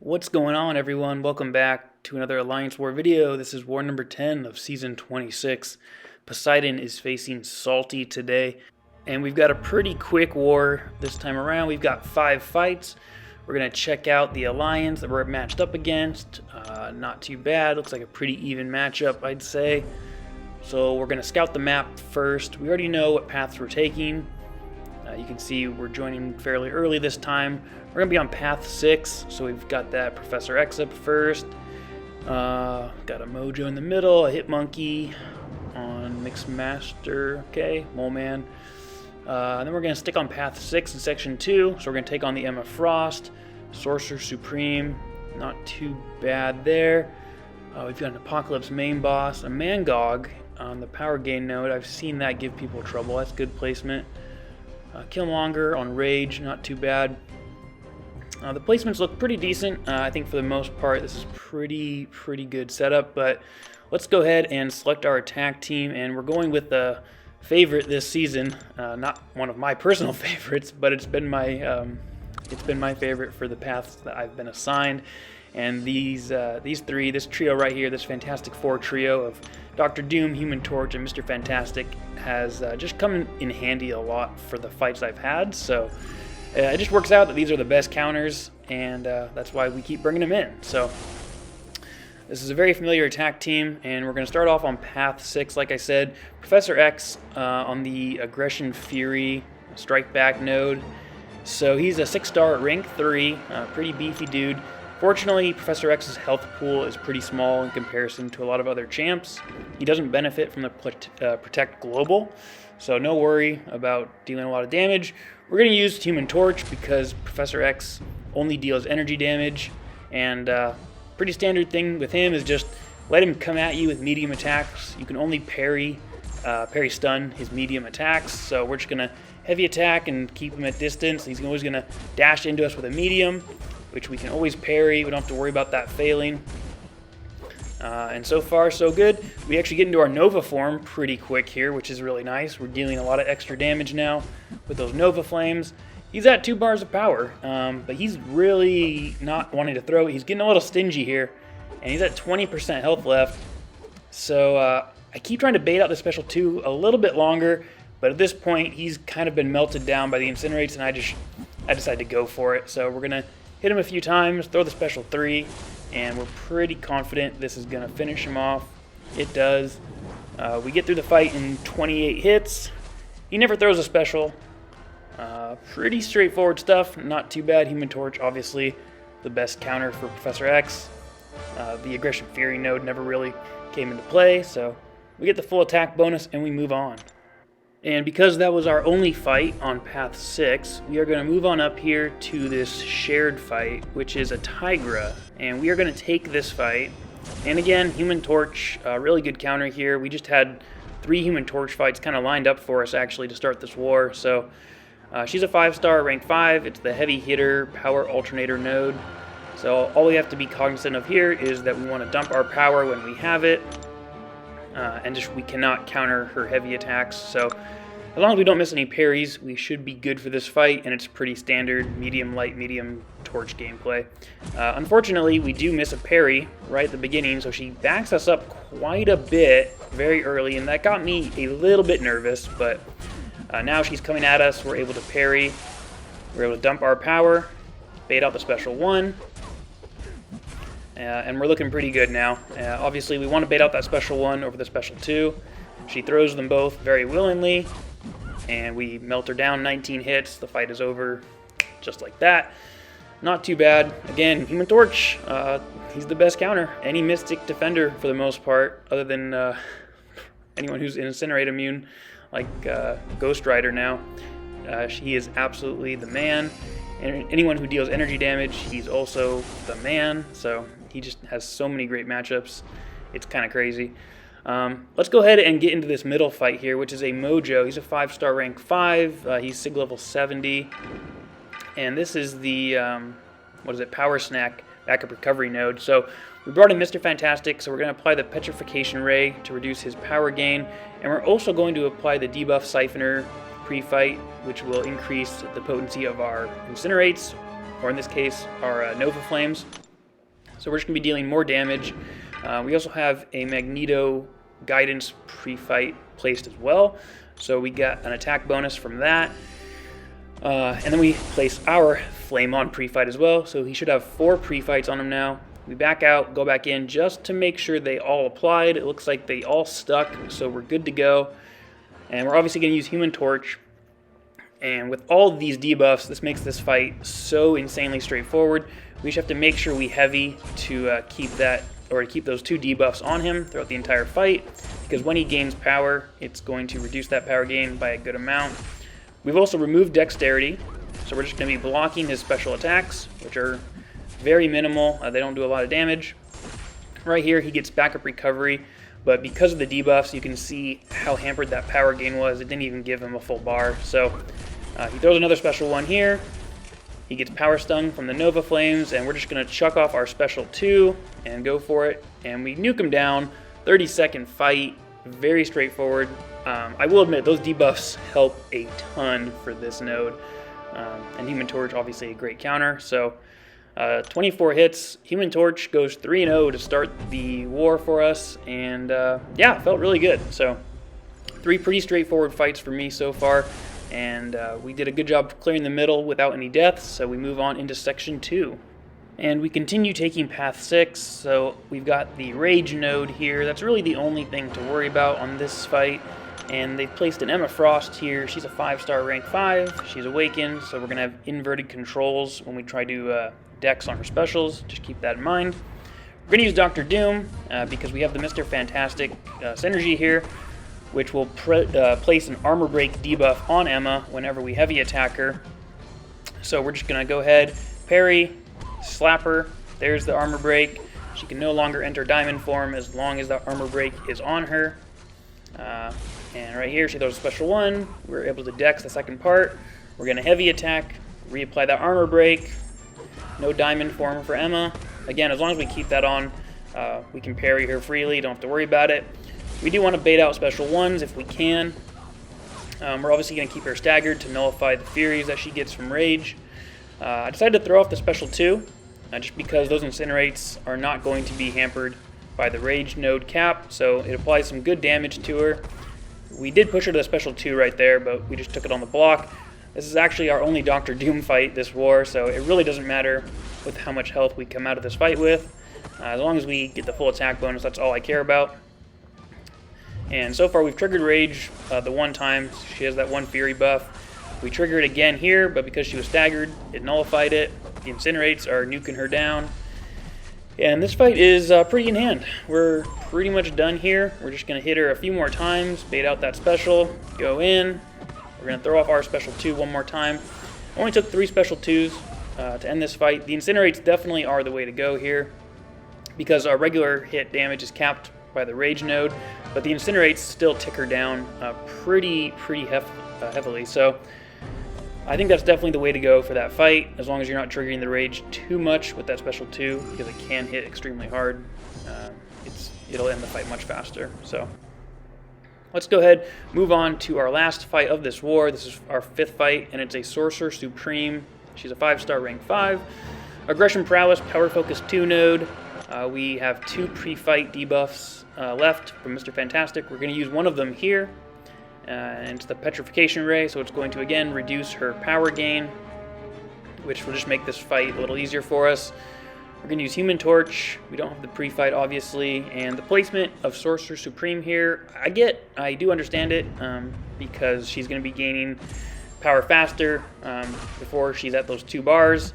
What's going on, everyone? Welcome back to another Alliance War video. This is war number 10 of season 26. Poseidon is facing Salty today, and we've got a pretty quick war this time around. We've got 5 fights. We're going to check out the alliance that we're matched up against. Not too bad. Looks like a pretty even matchup, I'd say. So we're going to scout the map first. We already know what paths we're taking. You can see we're joining fairly early this time. We're going to be on path 6, so we've got that Professor X up first. Got a Mojo in the middle, a Hit Monkey on Mixed Master, okay, Mole Man. And then we're going to stick on path 6 in section 2, so we're going to take on the Emma Frost, Sorcerer Supreme, not too bad there. We've got an Apocalypse main boss, a Mangog on the power gain node. I've seen that give people trouble, that's good placement. Killmonger on Rage, not too bad. The placements look pretty decent. I think for the most part this is pretty good setup, but let's go ahead and select our attack team, and we're going with the favorite this season. Not one of my personal favorites, but it's been my favorite for the paths that I've been assigned. And these three, this trio right here, this Fantastic Four trio of Dr. Doom, Human Torch, and Mr. Fantastic has just come in handy a lot for the fights I've had. So it just works out that these are the best counters, and that's why we keep bringing them in. So this is a very familiar attack team, and we're going to start off on path 6, like I said. Professor X on the Aggression Fury Strike Back node. So he's a 6-star at rank 3, pretty beefy dude. Fortunately, Professor X's health pool is pretty small in comparison to a lot of other champs. He doesn't benefit from the Protect Global, so no worry about dealing a lot of damage. We're going to use Human Torch because Professor X only deals energy damage, and pretty standard thing with him is just let him come at you with medium attacks. You can only parry stun his medium attacks, so we're just going to heavy attack and keep him at distance. He's always going to dash into us with a medium, which we can always parry. We don't have to worry about that failing. And so far, so good. We actually get into our Nova form pretty quick here, which is really nice. We're dealing a lot of extra damage now with those Nova Flames. He's at 2 bars of power, but he's really not wanting to throw. He's getting a little stingy here, and he's at 20% health left. So I keep trying to bait out the special 2 a little bit longer, but at this point, he's kind of been melted down by the incinerates, and I decided to go for it. So we're going to hit him a few times, throw the special 3, and we're pretty confident this is going to finish him off. It does. We get through the fight in 28 hits. He never throws a special. Pretty straightforward stuff, not too bad. Human Torch, obviously the best counter for Professor X. The Aggression Fury node never really came into play, so we get the full attack bonus and we move on. And because that was our only fight on path 6, we are going to move on up here to this shared fight, which is a Tigra. And we are going to take this fight. And again, Human Torch, really good counter here. We just had 3 Human Torch fights kind of lined up for us actually to start this war. So she's a 5-star, rank 5. It's the heavy hitter power alternator node. So all we have to be cognizant of here is that we want to dump our power when we have it. And we cannot counter her heavy attacks. So as long as we don't miss any parries, we should be good for this fight, and it's pretty standard medium, light, medium torch gameplay. Unfortunately, we do miss a parry right at the beginning, so she backs us up quite a bit very early, and that got me a little bit nervous, but now she's coming at us. We're able to parry. We're able to dump our power, bait out the special 1. And we're looking pretty good now. Obviously, we want to bait out that special 1 over the special 2. She throws them both very willingly, and we melt her down 19 hits. The fight is over just like that. Not too bad. Again, Human Torch, he's the best counter. Any Mystic Defender for the most part, other than anyone who's Incinerate immune, like Ghost Rider now. He is absolutely the man. And anyone who deals energy damage, he's also the man. So he just has so many great matchups. It's kind of crazy. Let's go ahead and get into this middle fight here, which is a Mojo. He's a 5-star, rank 5. He's Sig level 70. And this is the, Power Snack backup recovery node. So we brought in Mr. Fantastic, so we're going to apply the Petrification Ray to reduce his power gain. And we're also going to apply the Debuff Siphoner pre-fight, which will increase the potency of our Incinerates, or in this case, our Nova Flames. So we're just going to be dealing more damage. We also have a Magneto guidance pre-fight placed as well. So we got an attack bonus from that. And then we place our Flame on pre-fight as well. So he should have 4 pre-fights on him now. We back out, go back in just to make sure they all applied. It looks like they all stuck, so we're good to go. And we're obviously going to use Human Torch. And with all of these debuffs, this makes this fight so insanely straightforward. We just have to make sure we heavy to keep those 2 debuffs on him throughout the entire fight, because when he gains power, it's going to reduce that power gain by a good amount. We've also removed Dexterity, so we're just going to be blocking his special attacks, which are very minimal. They don't do a lot of damage. Right here, he gets backup recovery, but because of the debuffs, you can see how hampered that power gain was. It didn't even give him a full bar. So he throws another special one here. He gets Power Stung from the Nova Flames, and we're just going to chuck off our special 2 and go for it. And we nuke him down. 30-second fight. Very straightforward. I will admit, those debuffs help a ton for this node. And Human Torch, obviously, a great counter. So 24 hits. Human Torch goes 3-0 to start the war for us. And yeah, felt really good. So 3 pretty straightforward fights for me so far. And we did a good job clearing the middle without any deaths, so we move on into Section 2. And we continue taking Path 6, so we've got the Rage node here. That's really the only thing to worry about on this fight. And they've placed an Emma Frost here. She's a 5-star rank 5. She's awakened, so we're going to have inverted controls when we try to dex on her specials. Just keep that in mind. We're going to use Dr. Doom because we have the Mr. Fantastic synergy here, which will place an armor break debuff on Emma whenever we heavy attack her. So we're just going to go ahead, parry, slap her. There's the armor break. She can no longer enter diamond form as long as the armor break is on her. And right here, she throws a special 1. We're able to dex the second part. We're going to heavy attack, reapply that armor break. No diamond form for Emma. Again, as long as we keep that on, we can parry her freely. Don't have to worry about it. We do want to bait out special 1s if we can. We're obviously going to keep her staggered to nullify the Furies that she gets from Rage. I decided to throw off the special 2, just because those Incinerates are not going to be hampered by the Rage node cap, so it applies some good damage to her. We did push her to the special 2 right there, but we just took it on the block. This is actually our only Dr. Doom fight this war, so it really doesn't matter with how much health we come out of this fight with. As long as we get the full attack bonus, that's all I care about. And so far we've triggered Rage the 1 time. She has that 1 Fury buff. We trigger it again here, but because she was staggered, it nullified it. The Incinerates are nuking her down. And this fight is pretty in hand. We're pretty much done here. We're just going to hit her a few more times, bait out that special, go in. We're going to throw off our special 2 one more time. Only took 3 special 2s to end this fight. The Incinerates definitely are the way to go here because our regular hit damage is capped by the Rage node, but the Incinerates still tick her down pretty heavily. So I think that's definitely the way to go for that fight, as long as you're not triggering the Rage too much with that special 2, because it can hit extremely hard. It'll end the fight much faster. So let's go ahead, move on to our last fight of this war. This is our 5th fight, and it's a Sorcerer Supreme. She's a 5-star rank 5. Aggression Prowess, Power Focus 2 node. We have 2 pre-fight debuffs left from Mr. Fantastic. We're going to use one of them here. And it's the Petrification Ray, so it's going to again reduce her power gain, which will just make this fight a little easier for us. We're going to use Human Torch. We don't have the pre-fight, obviously, and the placement of Sorcerer Supreme here, I do understand it, because she's going to be gaining power faster before she's at those 2 bars,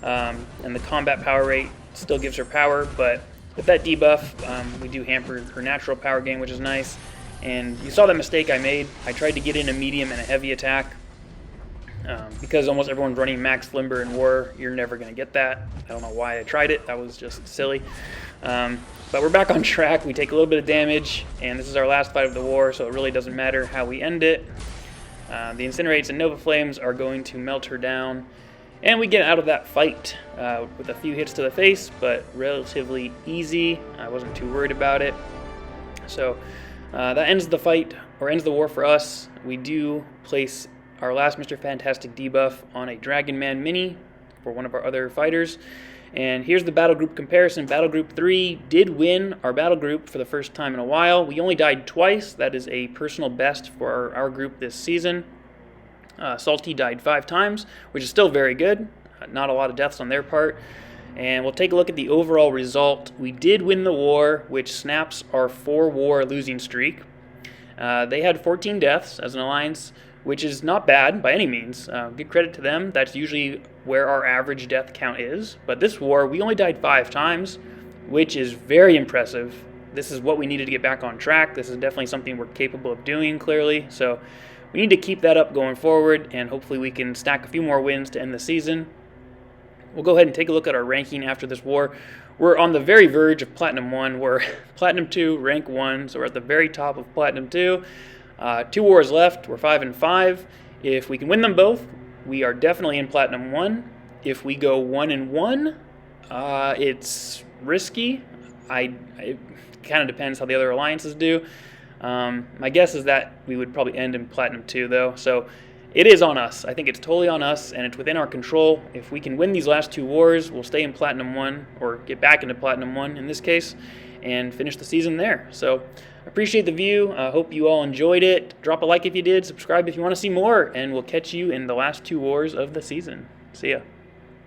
and the combat power rate still gives her power, but with that debuff, we do hamper her natural power gain, which is nice. And you saw that mistake I made. I tried to get in a medium and a heavy attack. Because almost everyone's running max limber in war, you're never going to get that. I don't know why I tried it. That was just silly. But we're back on track. We take a little bit of damage, and this is our last fight of the war, so it really doesn't matter how we end it. The Incinerates and Nova Flames are going to melt her down. And we get out of that fight with a few hits to the face, but relatively easy. I wasn't too worried about it. So that ends the fight, or ends the war for us. We do place our last Mr. Fantastic debuff on a Dragon Man mini for one of our other fighters. And here's the battle group comparison. Battle Group 3 did win our battle group for the first time in a while. We only died twice. That is a personal best for our group this season. Salty died 5 times, which is still very good. Not a lot of deaths on their part. And we'll take a look at the overall result. We did win the war, which snaps our 4-war losing streak. They had 14 deaths as an alliance, which is not bad by any means. Good credit to them. That's usually where our average death count is. But this war, we only died 5 times, which is very impressive. This is what we needed to get back on track. This is definitely something we're capable of doing, clearly. So we need to keep that up going forward, and hopefully we can stack a few more wins to end the season. We'll go ahead and take a look at our ranking after this war. We're on the very verge of Platinum 1. We're Platinum 2, rank 1, so we're at the very top of Platinum 2. 2 wars left. We're 5 and 5. If we can win them both, we are definitely in Platinum 1. If we go 1 and 1, it's risky. It kind of depends how the other alliances do. My guess is that we would probably end in Platinum 2, though. So it is on us. I think it's totally on us, and it's within our control. If we can win these last 2 wars, we'll stay in Platinum 1, or get back into Platinum 1 in this case, and finish the season there. So I appreciate the view. I hope you all enjoyed it. Drop a like if you did. Subscribe if you want to see more, and we'll catch you in the last 2 wars of the season. See ya.